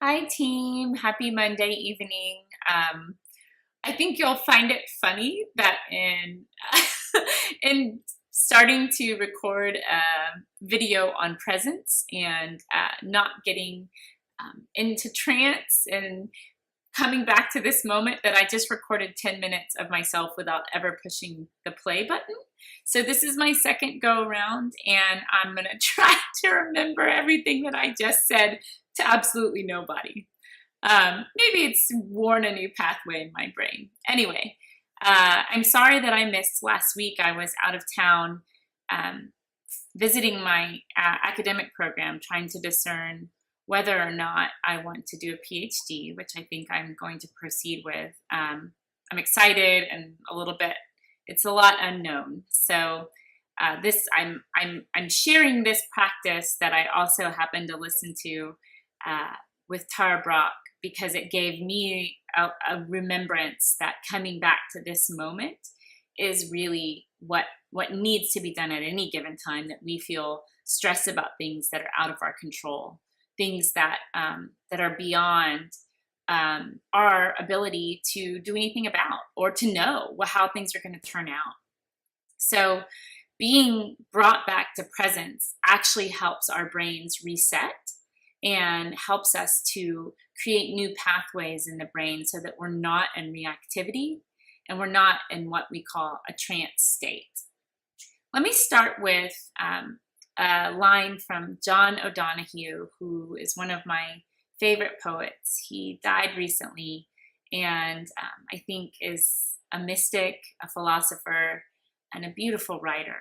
Hi team, happy Monday evening. I think you'll find it funny that in in starting to record a video on presence and not getting into trance and coming back to this moment that I just recorded 10 minutes of myself without ever pushing the play button. So this is my second go around and I'm gonna try to remember everything that I just said to absolutely nobody. Maybe it's worn a new pathway in my brain. Anyway, I'm sorry that I missed last week. I was out of town um, visiting my academic program, trying to discern whether or not I want to do a PhD, which I think I'm going to proceed with. I'm excited and a little bit, it's a lot unknown. So I'm sharing this practice that I also happen to listen to with Tara Brach because it gave me a remembrance that coming back to this moment is really what needs to be done at any given time that we feel stressed about things that are out of our control, things that that are beyond our ability to do anything about or to know how things are going to turn out. So being brought back to presence actually helps our brains reset and helps us to create new pathways in the brain so that we're not in reactivity and we're not in what we call a trance state. Let me start with a line from John O'Donohue, who is one of my favorite poets. He died recently and I think is a mystic, a philosopher, and a beautiful writer.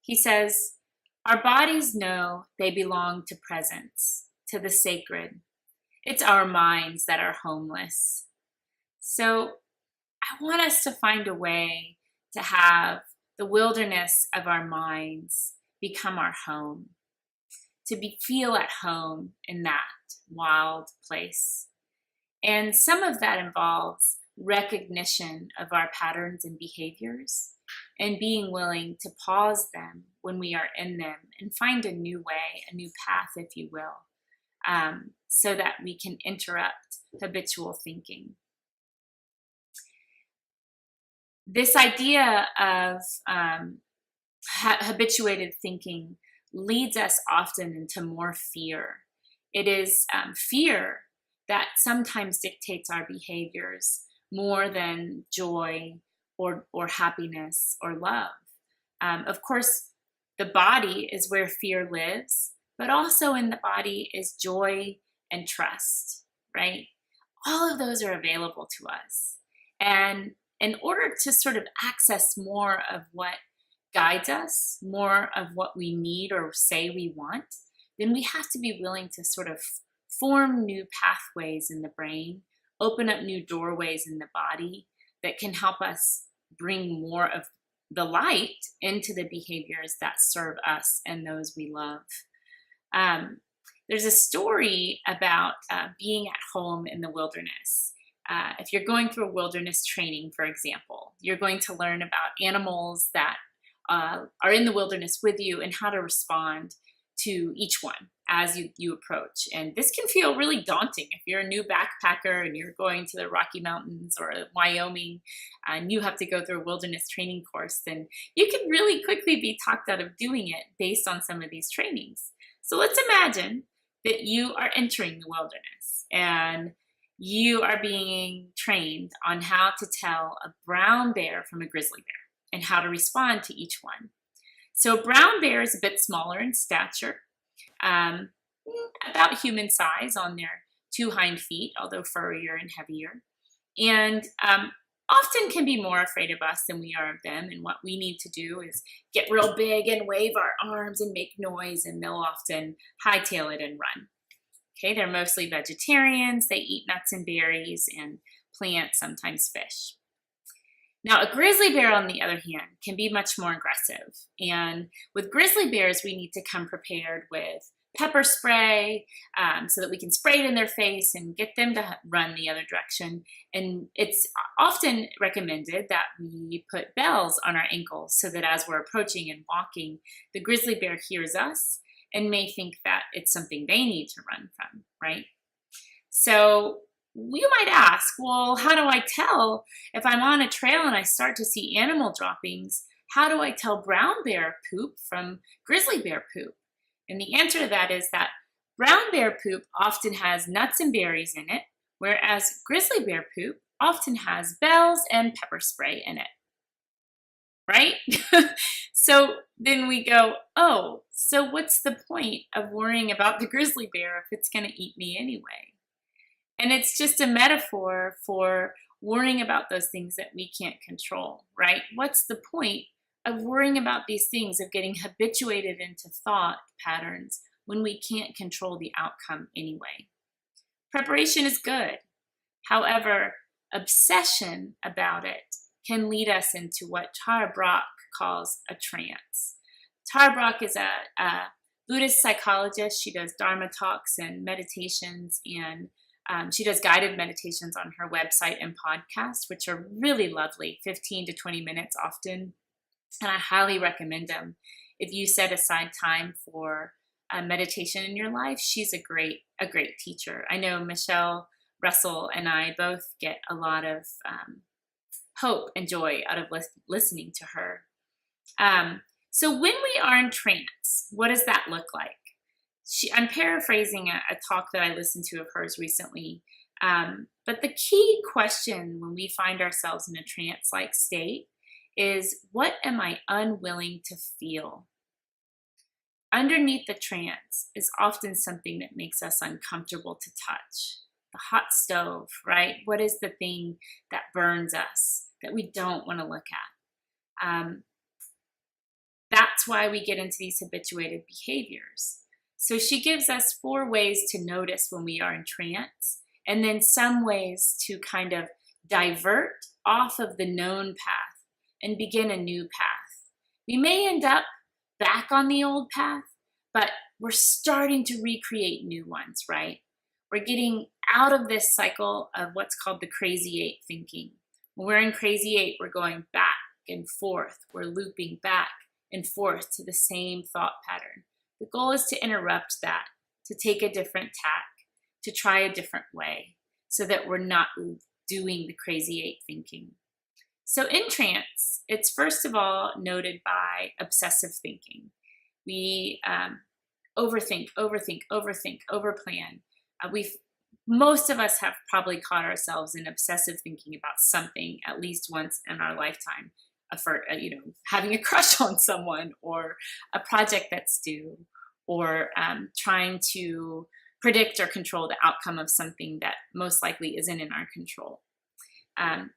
He says, "Our bodies know they belong to presence, to the sacred. It's our minds that are homeless." So I want us to find a way to have the wilderness of our minds become our home, to feel at home in that wild place. And some of that involves recognition of our patterns and behaviors and being willing to pause them when we are in them and find a new way, a new path, if you will, so that we can interrupt habitual thinking. This idea of habituated thinking leads us often into more fear. It is fear that sometimes dictates our behaviors more than joy or happiness or love. Of course, the body is where fear lives, but also in the body is joy and trust, right? All of those are available to us. And in order to sort of access more of what guides us, more of what we need or say we want, then we have to be willing to sort of form new pathways in the brain, open up new doorways in the body that can help us bring more of the light into the behaviors that serve us and those we love. There's a story about being at home in the wilderness. If you're going through a wilderness training, for example, you're going to learn about animals that are in the wilderness with you and how to respond to each one as you approach. And this can feel really daunting if you're a new backpacker and you're going to the Rocky Mountains or Wyoming and you have to go through a wilderness training course, then you can really quickly be talked out of doing it based on some of these trainings. So let's imagine that you are entering the wilderness and you are being trained on how to tell a brown bear from a grizzly bear and how to respond to each one. So a brown bear is a bit smaller in stature, about human size on their two hind feet, although furrier and heavier, and often can be more afraid of us than we are of them. And what we need to do is get real big and wave our arms and make noise, and they'll often hightail it and run. Okay, they're mostly vegetarians. They eat nuts and berries and plants, sometimes fish. Now, a grizzly bear, on the other hand, can be much more aggressive. And with grizzly bears, we need to come prepared with pepper spray so that we can spray it in their face and get them to run the other direction. And it's often recommended that we put bells on our ankles so that as we're approaching and walking, the grizzly bear hears us and may think that it's something they need to run from, right? So you might ask, well, how do I tell if I'm on a trail and I start to see animal droppings? How do I tell brown bear poop from grizzly bear poop? And the answer to that is that brown bear poop often has nuts and berries in it, whereas grizzly bear poop often has bells and pepper spray in it, right? So then we go, oh, so what's the point of worrying about the grizzly bear if it's going to eat me anyway? And it's just a metaphor for worrying about those things that we can't control, right? What's the point of worrying about these things, of getting habituated into thought patterns when we can't control the outcome anyway? Preparation is good. However, obsession about it can lead us into what Tara Brach calls a trance. Tara Brach is a Buddhist psychologist. She does Dharma talks and meditations, and she does guided meditations on her website and podcast, which are really lovely, 15 to 20 minutes often. And I highly recommend them. If you set aside time for meditation in your life, she's a great teacher. I know Michelle Russell and I both get a lot of hope and joy out of listening to her. So when we are in trance, what does that look like? I'm paraphrasing a talk that I listened to of hers recently. But the key question when we find ourselves in a trance-like state is, what am I unwilling to feel? Underneath the trance is often something that makes us uncomfortable to touch. The hot stove, right? What is the thing that burns us that we don't want to look at? That's why we get into these habituated behaviors. So she gives us 4 ways to notice when we are in trance, and then some ways to kind of divert off of the known path and begin a new path. We may end up back on the old path, but we're starting to recreate new ones, right? We're getting out of this cycle of what's called the crazy 8 thinking. When we're in crazy 8, we're going back and forth. We're looping back and forth to the same thought pattern. The goal is to interrupt that, to take a different tack, to try a different way, so that we're not doing the crazy 8 thinking. So in trance, it's first of all noted by obsessive thinking. We overthink, overplan. Most of us have probably caught ourselves in obsessive thinking about something at least once in our lifetime. For having a crush on someone, or a project that's due, or trying to predict or control the outcome of something that most likely isn't in our control.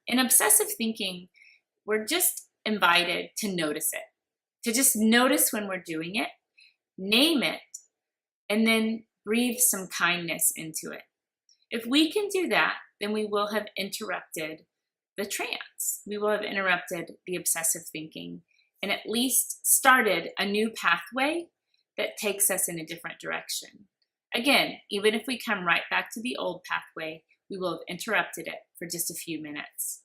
In obsessive thinking, we're just invited to notice it, to just notice when we're doing it, name it, and then breathe some kindness into it. If we can do that, then we will have interrupted the trance. We will have interrupted the obsessive thinking and at least started a new pathway that takes us in a different direction. Again, even if we come right back to the old pathway, we will have interrupted it for just a few minutes.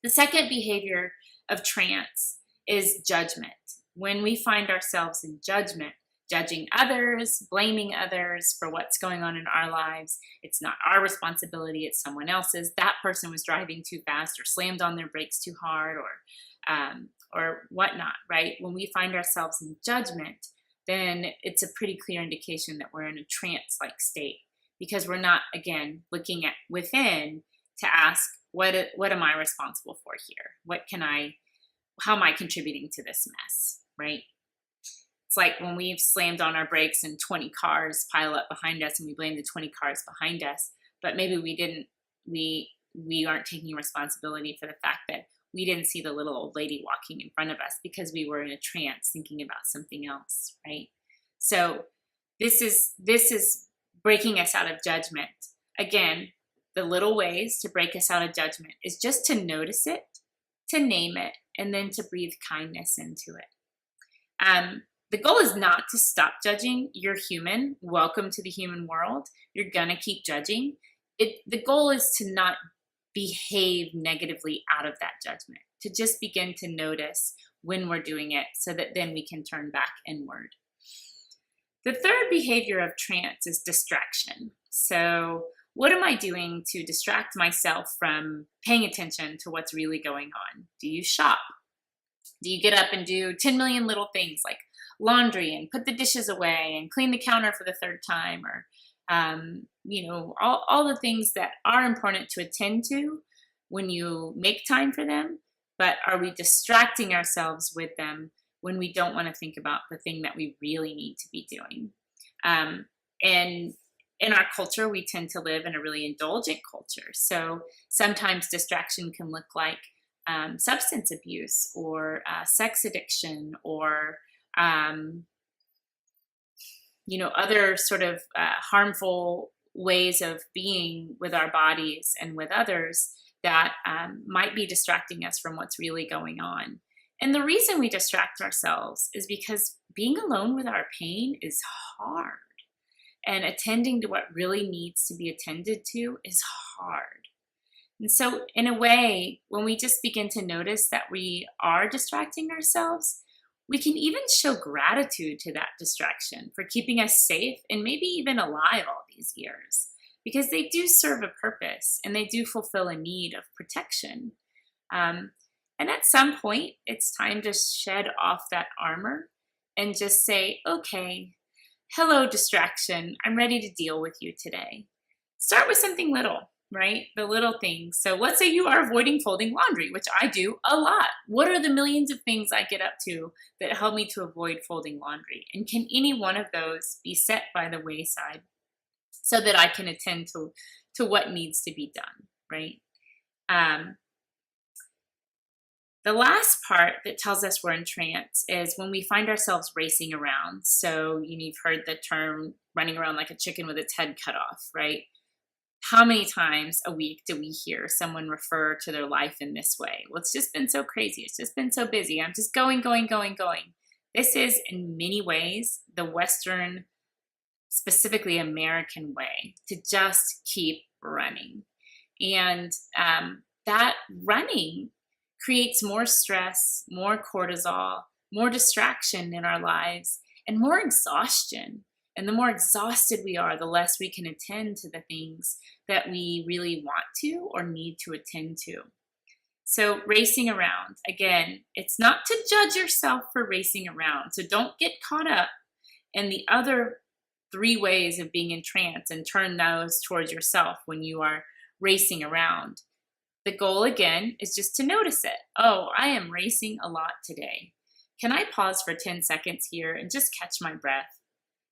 The second behavior of trance is judgment. When we find ourselves in judgment, judging others, blaming others for what's going on in our lives. It's not our responsibility, it's someone else's. That person was driving too fast or slammed on their brakes too hard, or whatnot, right? When we find ourselves in judgment, then it's a pretty clear indication that we're in a trance-like state, because we're not, again, looking at within to ask, what am I responsible for here? How am I contributing to this mess, right? It's like when we've slammed on our brakes and 20 cars pile up behind us and we blame the 20 cars behind us, but maybe we aren't taking responsibility for the fact that we didn't see the little old lady walking in front of us because we were in a trance thinking about something else, right? So this is breaking us out of judgment. Again, the little ways to break us out of judgment is just to notice it, to name it, and then to breathe kindness into it. The goal is not to stop judging. You're human. Welcome to the human world. You're gonna keep judging. The goal is to not behave negatively out of that judgment, to just begin to notice when we're doing it so that then we can turn back inward. The third behavior of trance is distraction. So what am I doing to distract myself from paying attention to what's really going on? Do you shop? Do you get up and do 10 million little things like laundry and put the dishes away and clean the counter for the third time, or all the things that are important to attend to when you make time for them, but are we distracting ourselves with them when we don't want to think about the thing that we really need to be doing? And in our culture, we tend to live in a really indulgent culture. So sometimes distraction can look like substance abuse or sex addiction, or other sort of harmful ways of being with our bodies and with others that might be distracting us from what's really going on. And the reason we distract ourselves is because being alone with our pain is hard, and attending to what really needs to be attended to is hard. And so in a way, when we just begin to notice that we are distracting ourselves, we can even show gratitude to that distraction for keeping us safe and maybe even alive all these years, because they do serve a purpose and they do fulfill a need of protection. And at some point, it's time to shed off that armor and just say, okay, hello, distraction. I'm ready to deal with you today. Start with something little, right? The little things. So let's say you are avoiding folding laundry, which I do a lot. What are the millions of things I get up to that help me to avoid folding laundry? And can any one of those be set by the wayside so that I can attend to what needs to be done, right? The last part that tells us we're in trance is when we find ourselves racing around. So you've heard the term running around like a chicken with its head cut off, right? How many times a week do we hear someone refer to their life in this way? Well, it's just been so crazy. It's just been so busy. I'm just going. This is in many ways the Western, specifically American way to just keep running. And that running creates more stress, more cortisol, more distraction in our lives, and more exhaustion. And the more exhausted we are, the less we can attend to the things that we really want to or need to attend to. So racing around, again, it's not to judge yourself for racing around. So don't get caught up in the other 3 ways of being in trance and turn those towards yourself when you are racing around. The goal, again, is just to notice it. Oh, I am racing a lot today. Can I pause for 10 seconds here and just catch my breath?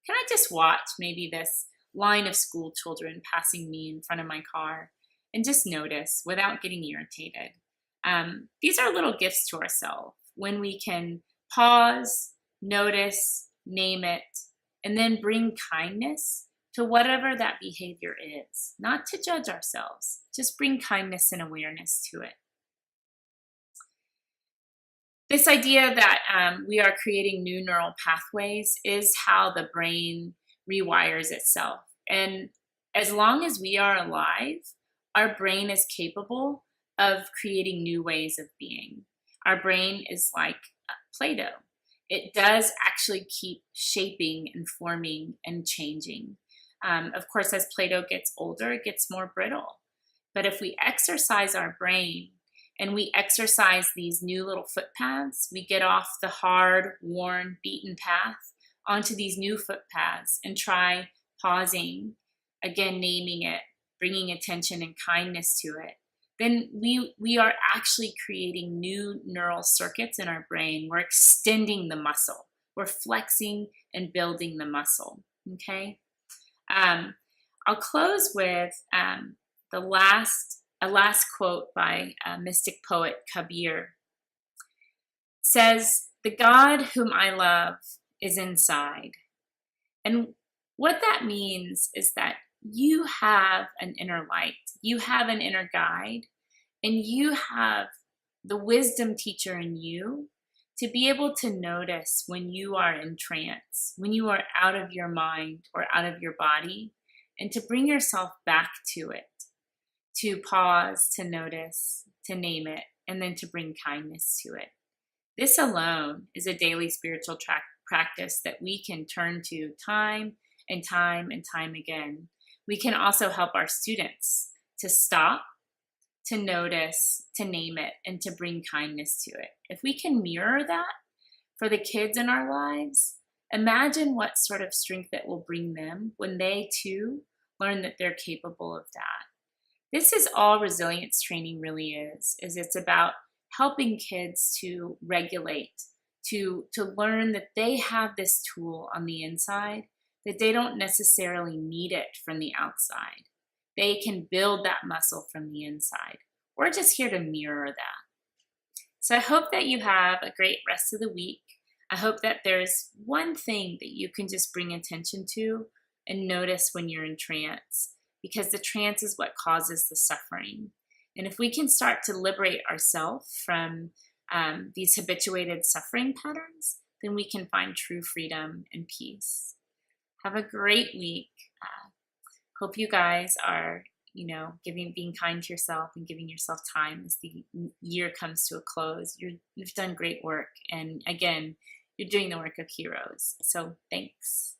Can I just watch maybe this line of school children passing me in front of my car and just notice without getting irritated? These are little gifts to ourselves when we can pause, notice, name it, and then bring kindness to whatever that behavior is. Not to judge ourselves, just bring kindness and awareness to it. This idea that we are creating new neural pathways is how the brain rewires itself. And as long as we are alive, our brain is capable of creating new ways of being. Our brain is like Play-Doh. It does actually keep shaping and forming and changing. Of course, as Play-Doh gets older, it gets more brittle. But if we exercise our brain and we exercise these new little footpaths, we get off the hard, worn, beaten path onto these new footpaths and try pausing, again, naming it, bringing attention and kindness to it, then we are actually creating new neural circuits in our brain. We're extending the muscle. We're flexing and building the muscle, okay? I'll close with a last quote by mystic poet Kabir. It says, "The God whom I love is inside." And what that means is that you have an inner light, you have an inner guide, and you have the wisdom teacher in you to be able to notice when you are in trance, when you are out of your mind or out of your body, and to bring yourself back to it, to pause, to notice, to name it, and then to bring kindness to it. This alone is a daily spiritual practice that we can turn to time and time and time again We can also help our students to stop, to notice, to name it, and to bring kindness to it. If we can mirror that for the kids in our lives, imagine what sort of strength it will bring them when they too learn that they're capable of that. This is all resilience training really is it's about helping kids to regulate, to learn that they have this tool on the inside, that they don't necessarily need it from the outside. They can build that muscle from the inside. We're just here to mirror that. So I hope that you have a great rest of the week. I hope that there's one thing that you can just bring attention to and notice when you're in trance, because the trance is what causes the suffering. And if we can start to liberate ourselves from these habituated suffering patterns, then we can find true freedom and peace. Have a great week. Hope you guys are, being kind to yourself and giving yourself time as the year comes to a close. You've done great work. And again, you're doing the work of heroes. So thanks.